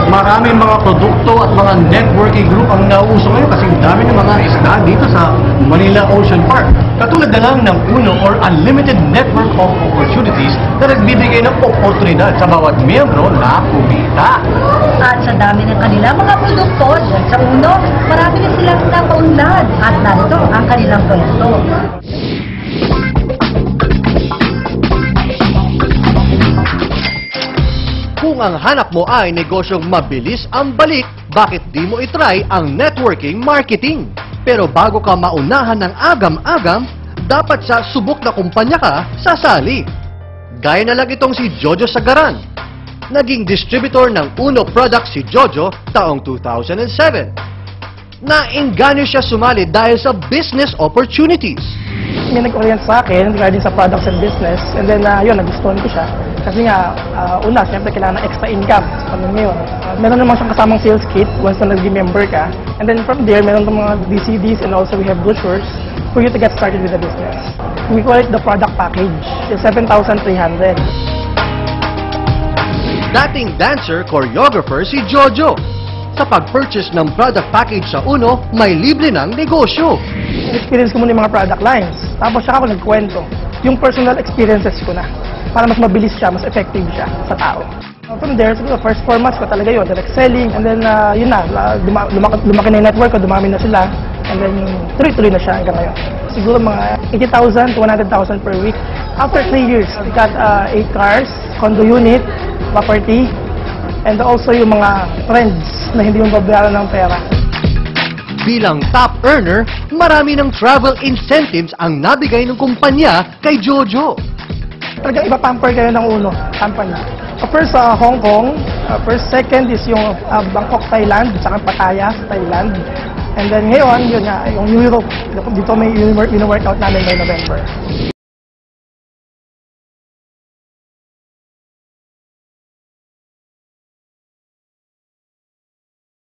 Maraming mga produkto at mga networking group ang nauuso ngayon kasi dami ng mga isda dito sa Manila Ocean Park. Katulad na lang ng UNO or Unlimited Network of Opportunities na nagbibigay ng oportunidad sa bawat miyembro na kumita. At sa dami ng kanila mga produkto, dyan sa UNO, marami na silang napaunlad at narito ang kanilang pwesto. Kung ang hanap mo ay negosyong mabilis ang balik, bakit di mo itry ang networking marketing? Pero bago ka maunahan ng agam-agam, dapat sa subok na kumpanya ka sasali. Gaya na lang itong si Jojo Sagaran. Naging distributor ng UNO product si Jojo taong 2007. Nainganyo siya sumali dahil sa business opportunities. May nag-orient sa akin regarding sa products and business, and then yun, nagustuhan ko siya. Kasi nga, una, siyempre kailangan ng extra income sa panahon ngayon. Meron naman siyang kasamang sales kit once na nag-member ka. And then from there, meron ng mga DCDs and also we have brochures for you to get started with the business. We call it the product package. It's 7,300. Dating dancer, choreographer si Jojo. Sa pag-purchase ng product package sa UNO, may libre ng negosyo. Experience ko muna yung mga product lines. Tapos siya ako nagkwento. Yung personal experiences ko na. Para mas mabilis siya, mas effective siya sa tao. From there, siguro, first 4 months ko talaga yun, direct selling. And then, yun na, lumaki na yung network ko, dumami na sila. And then, tuloy-tuloy na siya hanggang ngayon. Siguro mga 80,000 to 100,000 per week. After 3 years, we got 8 cars, condo unit, property, and also yung mga friends na hindi mo babayaran ng pera. Bilang top earner, marami ng travel incentives ang nabigay ng kumpanya kay Jojo. Talagang ipapamper kayo ng UNO company. First, Hong Kong. First, second is yung Bangkok, Thailand, saka Pattaya sa Thailand. And then ngayon, yun nga, yung Europe. Dito may workout namin by November.